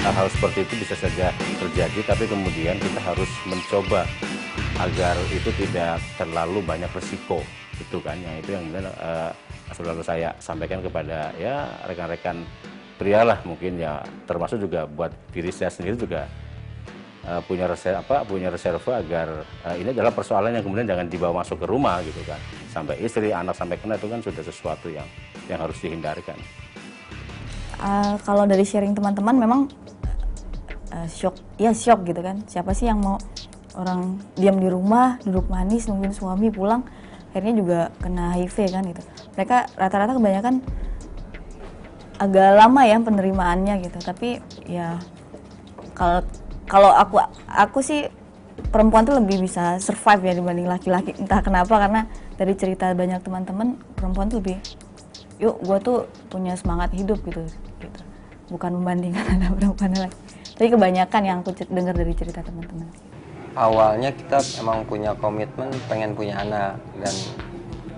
hal-hal seperti itu bisa saja terjadi, tapi kemudian kita harus mencoba agar itu tidak terlalu banyak resiko, itu kan yang kemudian selalu saya sampaikan kepada ya rekan-rekan pria lah mungkin ya, termasuk juga buat diri saya sendiri juga punya reserve agar ini adalah persoalan yang kemudian jangan dibawa masuk ke rumah gitu kan, sampai istri anak sampai kena, itu kan sudah sesuatu yang harus dihindarkan. Kalau dari sharing teman-teman memang shock gitu kan, siapa sih yang mau orang diam di rumah duduk manis nungguin suami pulang akhirnya juga kena HIV kan gitu. Mereka rata-rata kebanyakan agak lama ya penerimaannya gitu, tapi ya kalau aku sih perempuan tuh lebih bisa survive ya dibanding laki-laki, entah kenapa, karena dari cerita banyak teman-teman perempuan tuh lebih yuk gue tuh punya semangat hidup gitu, bukan membandingkan ada perempuan lagi, tapi kebanyakan yang aku dengar dari cerita teman-teman. Awalnya kita emang punya komitmen pengen punya anak, dan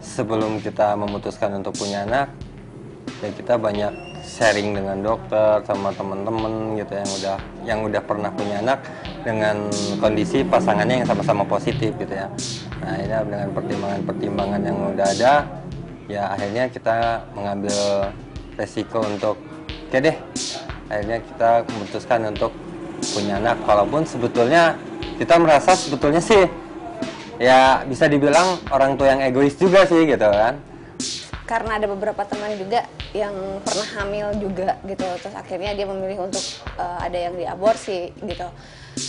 sebelum kita memutuskan untuk punya anak ya kita banyak sharing dengan dokter sama teman-teman gitu yang udah pernah punya anak dengan kondisi pasangannya yang sama-sama positif gitu ya. Nah ini dengan pertimbangan-pertimbangan yang udah ada ya akhirnya kita mengambil resiko untuk oke deh, akhirnya kita memutuskan untuk punya anak, walaupun sebetulnya kita merasa sebetulnya sih ya bisa dibilang orang tua yang egois juga sih gitu kan. Karena ada beberapa teman juga yang pernah hamil juga gitu, terus akhirnya dia memilih untuk ada yang diaborsi gitu,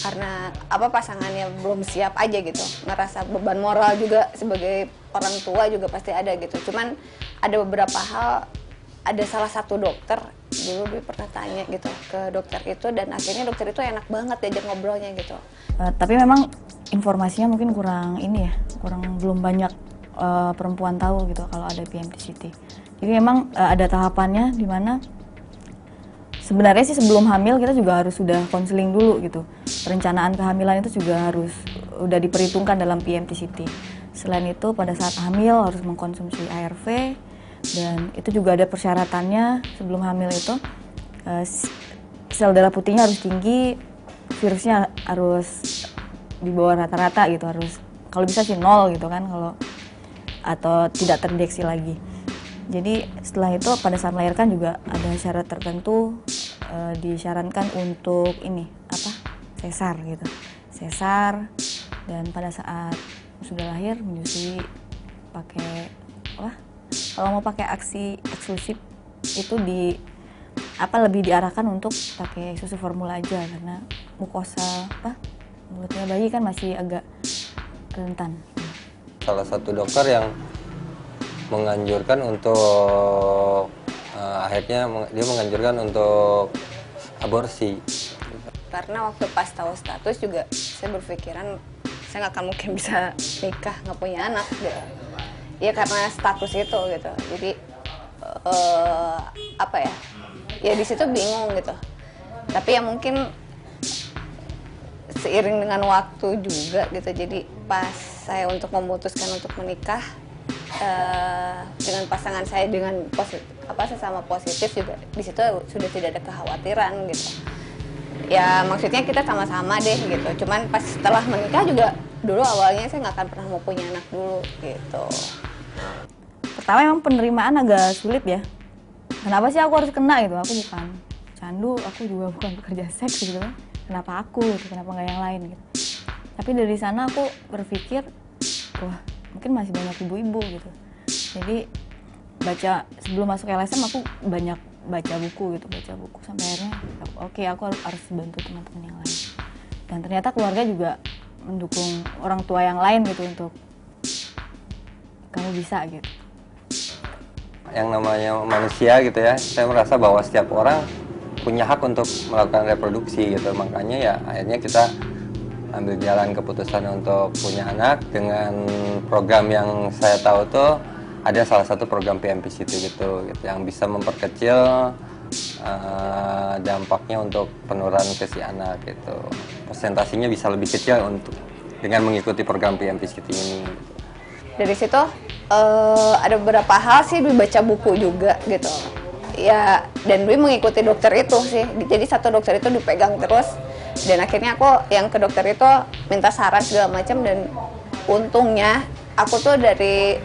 karena pasangannya belum siap aja gitu, ngerasa beban moral juga sebagai orang tua juga pasti ada gitu. Cuman ada beberapa hal, ada salah satu dokter dulu gue pernah tanya gitu ke dokter itu, dan akhirnya dokter itu enak banget diajak ngobrolnya gitu. Tapi memang informasinya mungkin belum banyak perempuan tahu gitu kalau ada PMTCT. Jadi memang ada tahapannya di mana sebenarnya sih sebelum hamil kita juga harus sudah konseling dulu gitu. Perencanaan kehamilan itu juga harus udah diperhitungkan dalam PMTCT. Selain itu pada saat hamil harus mengkonsumsi ARV, dan itu juga ada persyaratannya sebelum hamil itu sel darah putihnya harus tinggi, virusnya harus di bawah rata-rata gitu, harus kalau bisa sih 0 gitu kan, kalau atau tidak terdeteksi lagi. Jadi setelah itu pada saat melahirkan juga ada syarat tertentu, disarankan untuk sesar gitu, sesar, dan pada saat sudah lahir menyusui pakai kalau mau pakai ASI eksklusif itu lebih diarahkan untuk pakai susu formula aja, karena mukosa mulutnya bayi kan masih agak rentan. Salah satu dokter yang menganjurkan untuk akhirnya dia menganjurkan untuk aborsi. Karena waktu pas tahu status juga saya berpikiran saya nggak akan mungkin bisa nikah nggak punya anak gitu. Ya karena status itu gitu. Jadi ya di situ bingung gitu. Tapi ya mungkin seiring dengan waktu juga gitu. Jadi pas saya untuk memutuskan untuk menikah dengan pasangan saya dengan sesama positif juga, di situ sudah tidak ada kekhawatiran gitu. Ya maksudnya kita sama-sama deh gitu. Cuman pas setelah menikah juga dulu awalnya saya nggak akan pernah mau punya anak dulu gitu. Pertama emang penerimaan agak sulit ya. Kenapa sih aku harus kena gitu? Aku bukan candu, aku juga bukan pekerja seks gitu kan. Kenapa aku gitu? Kenapa nggak yang lain gitu? Tapi dari sana aku berpikir, wah mungkin masih banyak ibu-ibu gitu. Jadi sebelum masuk LSM aku banyak baca buku sampai akhirnya oke, aku harus bantu teman-teman yang lain. Dan ternyata keluarga juga mendukung orang tua yang lain gitu untuk kamu bisa gitu. Yang namanya manusia gitu ya, saya merasa bahwa setiap orang punya hak untuk melakukan reproduksi gitu. Makanya ya akhirnya kita ambil jalan keputusan untuk punya anak dengan program yang saya tahu tuh ada salah satu program PMPCT gitu yang bisa memperkecil dampaknya untuk penurunan ke si anak gitu. Persentasinya bisa lebih kecil dengan mengikuti program PMPCT ini. Gitu. Dari situ ada beberapa hal sih dibaca buku juga gitu. ya, dan Dwi mengikuti dokter itu sih. Jadi satu dokter itu dipegang terus, dan akhirnya aku yang ke dokter itu minta saran segala macam, dan untungnya aku tuh dari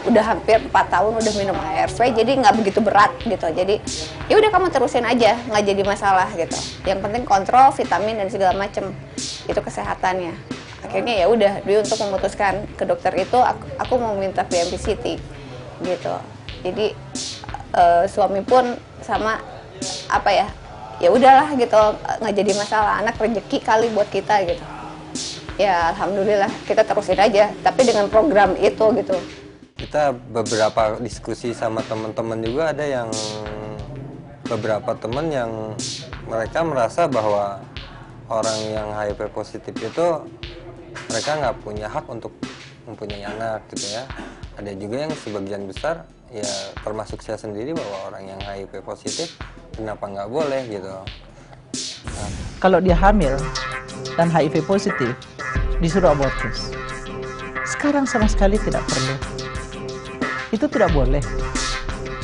udah hampir 4 tahun udah minum ARV, jadi nggak begitu berat gitu. Jadi ya udah kamu terusin aja, nggak jadi masalah gitu. Yang penting kontrol vitamin dan segala macam, itu kesehatannya. Akhirnya ya udah, Dwi untuk memutuskan ke dokter itu aku mau minta PMPCT gitu. Jadi suami pun sama apa ya udahlah gitu, nggak jadi masalah, anak rezeki kali buat kita gitu. Ya alhamdulillah kita terusin aja, tapi dengan program itu gitu. Kita beberapa diskusi sama teman-teman juga, ada yang beberapa teman yang mereka merasa bahwa orang yang HIV positif itu mereka nggak punya hak untuk mempunyai anak gitu ya. Ada juga yang sebagian besar ya, termasuk saya sendiri, bahwa orang yang HIV positif kenapa nggak boleh gitu. Nah, kalau dia hamil dan HIV positif disuruh abortus. Sekarang sama sekali tidak perlu. Itu tidak boleh.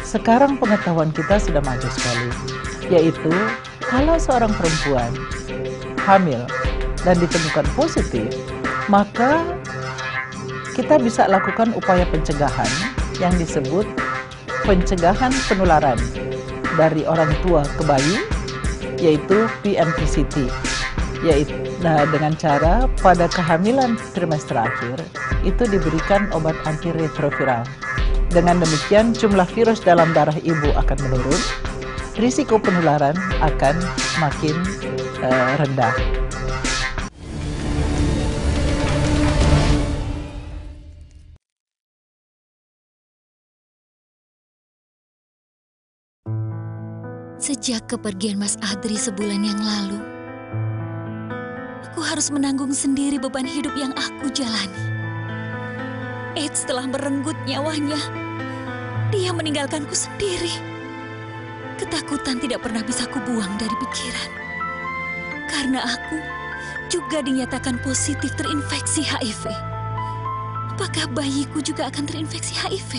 Sekarang pengetahuan kita sudah maju sekali, yaitu kalau seorang perempuan hamil dan ditemukan positif, maka kita bisa lakukan upaya pencegahan yang disebut pencegahan penularan dari orang tua ke bayi, yaitu PMPCT. Yaitu dengan cara pada kehamilan trimester akhir itu diberikan obat antiretroviral. Dengan demikian jumlah virus dalam darah ibu akan menurun, risiko penularan akan makin rendah. Sejak kepergian Mas Adri sebulan yang lalu, aku harus menanggung sendiri beban hidup yang aku jalani. AIDS telah merenggut nyawanya. Dia meninggalkanku sendiri. Ketakutan tidak pernah bisa kubuang dari pikiran. Karena aku juga dinyatakan positif terinfeksi HIV. Apakah bayiku juga akan terinfeksi HIV?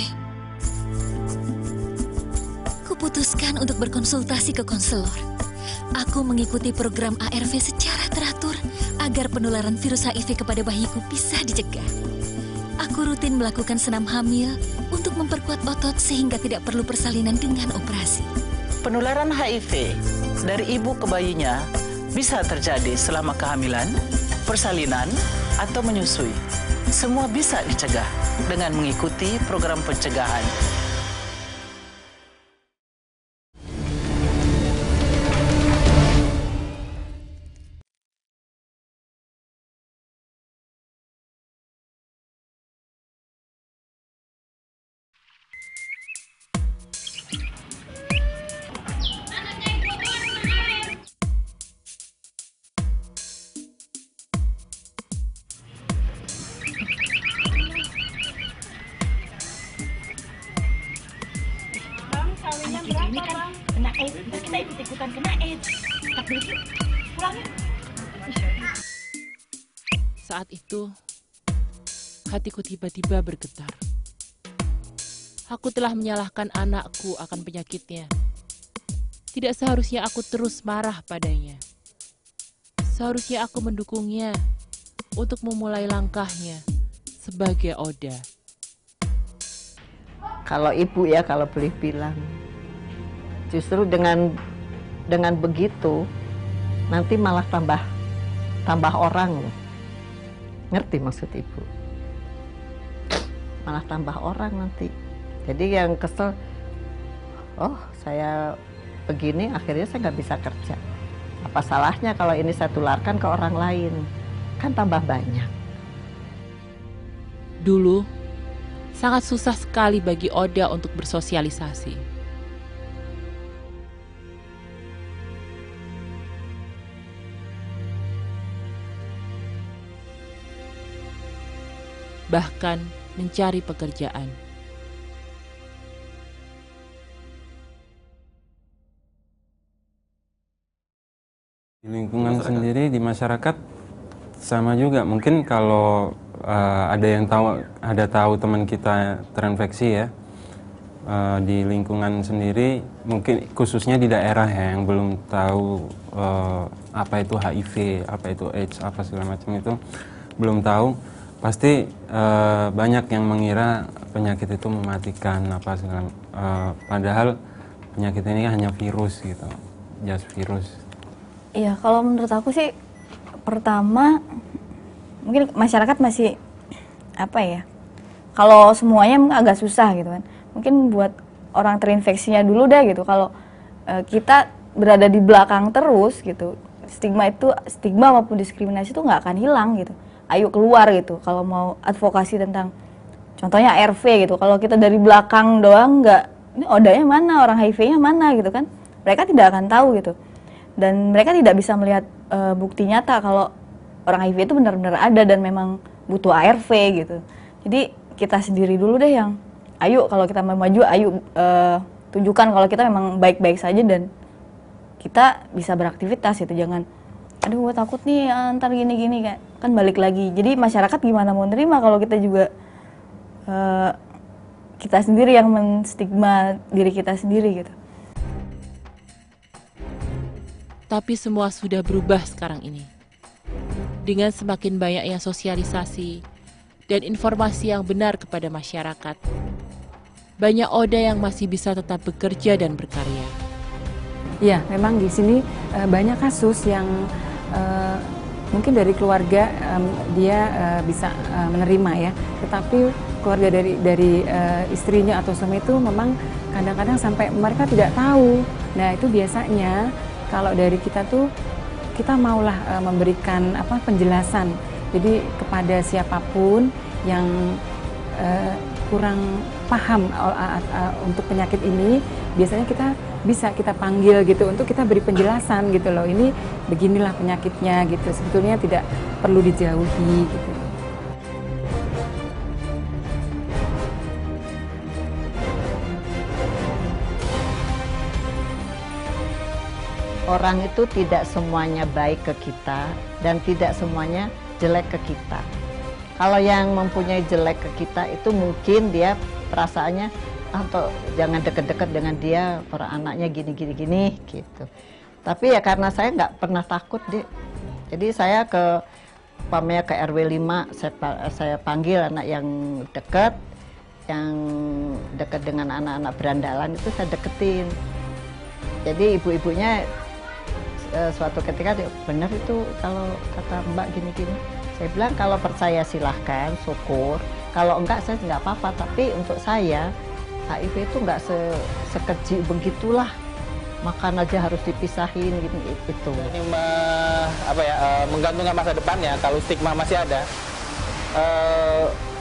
Kuputuskan untuk berkonsultasi ke konselor. Aku mengikuti program ARV secara teratur agar penularan virus HIV kepada bayiku bisa dicegah. Aku rutin melakukan senam hamil untuk memperkuat otot sehingga tidak perlu persalinan dengan operasi. Penularan HIV dari ibu ke bayinya bisa terjadi selama kehamilan, persalinan, atau menyusui. Semua bisa dicegah dengan mengikuti program pencegahan. Saat itu, hatiku tiba-tiba bergetar. Aku telah menyalahkan anakku akan penyakitnya. Tidak seharusnya aku terus marah padanya. Seharusnya aku mendukungnya untuk memulai langkahnya sebagai Oda. Kalau ibu ya, kalau boleh bilang, justru dengan begitu nanti malah tambah orang loh. Ngerti maksud ibu? Malah tambah orang nanti. Jadi yang kesel, oh saya begini akhirnya saya nggak bisa kerja. Apa salahnya kalau ini saya tularkan ke orang lain? Kan tambah banyak. Dulu, sangat susah sekali bagi Oda untuk bersosialisasi. Bahkan mencari pekerjaan. Di lingkungan sendiri, di masyarakat sama juga. Mungkin kalau ada yang tahu teman kita terinfeksi ya, di lingkungan sendiri, mungkin khususnya di daerah ya, yang belum tahu apa itu HIV, apa itu AIDS, apa segala macam itu belum tahu, pasti banyak yang mengira penyakit itu mematikan apa segala, padahal penyakit ini hanya virus gitu, just virus. Iya, kalau menurut aku sih pertama mungkin masyarakat masih apa ya? Kalau semuanya agak susah gitu kan. Mungkin buat orang terinfeksinya dulu deh gitu. Kalau kita berada di belakang terus gitu, stigma maupun diskriminasi itu nggak akan hilang gitu. Ayo keluar gitu. Kalau mau advokasi tentang contohnya ARV gitu. Kalau kita dari belakang doang nggak, ini odanya mana, orang HIV-nya mana gitu kan? Mereka tidak akan tahu gitu. Dan mereka tidak bisa melihat bukti nyata kalau orang HIV itu benar-benar ada dan memang butuh ARV gitu. Jadi kita sendiri dulu deh yang ayo kalau kita mau maju, ayo tunjukkan kalau kita memang baik-baik saja dan kita bisa beraktivitas gitu. Jangan, aduh gue takut nih ntar gini-gini kan balik lagi. Jadi masyarakat gimana mau nerima kalau kita juga kita sendiri yang menstigma diri kita sendiri gitu. Tapi semua sudah berubah sekarang ini. Dengan semakin banyaknya sosialisasi dan informasi yang benar kepada masyarakat, banyak ODA yang masih bisa tetap bekerja dan berkarya. Ya, memang di sini banyak kasus yang mungkin dari keluarga dia bisa menerima ya, tetapi keluarga dari istrinya atau suami itu memang kadang-kadang sampai mereka tidak tahu. Nah, itu biasanya kalau dari kita tuh kita maulah memberikan penjelasan. Jadi kepada siapapun yang kurang paham untuk penyakit ini, biasanya kita panggil gitu untuk kita beri penjelasan gitu loh. Ini beginilah penyakitnya gitu. Sebetulnya tidak perlu dijauhi gitu. Orang itu tidak semuanya baik ke kita dan tidak semuanya jelek ke kita. Kalau yang mempunyai jelek ke kita itu mungkin dia perasaannya atau jangan deket-deket dengan dia, para anaknya gini gitu. Tapi ya karena saya nggak pernah takut deh. Jadi saya ke RW 5 saya panggil anak yang dekat dengan anak-anak berandalan itu saya deketin. Jadi ibu-ibunya suatu ketika benar itu kalau kata Mbak gini-gini. Saya bilang kalau percaya silahkan, syukur. Kalau enggak saya nggak apa-apa. Tapi untuk saya HIV itu nggak sekeji begitulah. Makan aja harus dipisahin gitu. Ini menggantungkan masa depannya kalau stigma masih ada.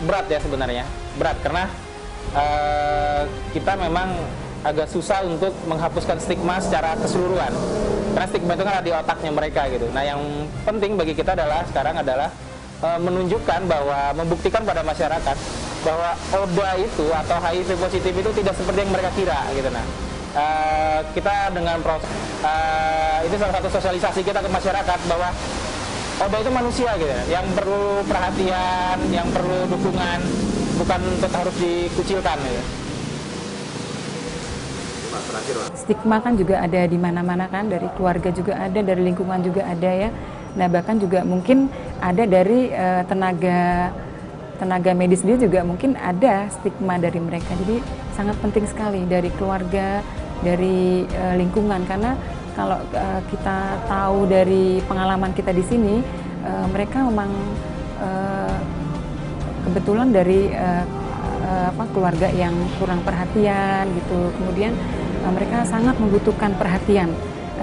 Berat ya sebenarnya. Berat karena kita memang agak susah untuk menghapuskan stigma secara keseluruhan. Karena stigma itu kan ada di otaknya mereka gitu. Nah, yang penting bagi kita sekarang adalah menunjukkan bahwa, membuktikan pada masyarakat bahwa ODA itu atau HIV positif itu tidak seperti yang mereka kira gitu. Nah, kita dengan proses itu salah satu sosialisasi kita ke masyarakat bahwa ODA itu manusia gitu, yang perlu perhatian, yang perlu dukungan, bukan harus dikucilkan gitu. Stigma kan juga ada di mana-mana kan, dari keluarga juga ada, dari lingkungan juga ada ya. Nah, bahkan juga mungkin ada dari tenaga medis dia juga mungkin ada stigma dari mereka. Jadi sangat penting sekali dari keluarga, dari lingkungan, karena kalau kita tahu dari pengalaman kita di sini, mereka memang kebetulan dari keluarga yang kurang perhatian gitu. Kemudian mereka sangat membutuhkan perhatian,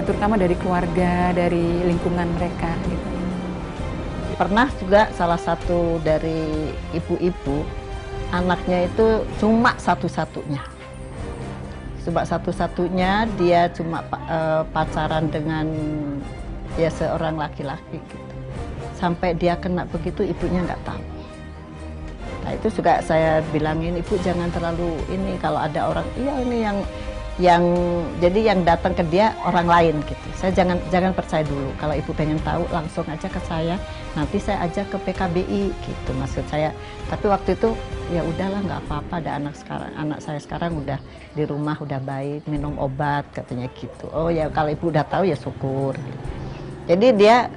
terutama dari keluarga, dari lingkungan mereka gitu. Pernah juga salah satu dari ibu-ibu, anaknya itu cuma satu-satunya. Dia cuma pacaran dengan seorang laki-laki gitu. Sampai dia kena begitu, ibunya nggak tahu. Nah, itu juga saya bilangin, ibu jangan terlalu ini, kalau ada orang, iya ini yang jadi yang datang ke dia orang lain gitu. Saya jangan percaya dulu. Kalau ibu pengen tahu langsung aja ke saya. Nanti saya ajak ke PKBI gitu maksud saya. Tapi waktu itu ya udahlah nggak apa-apa. Ada anak saya sekarang udah di rumah udah baik, minum obat katanya gitu. Oh ya kalau ibu udah tahu ya syukur. Jadi dia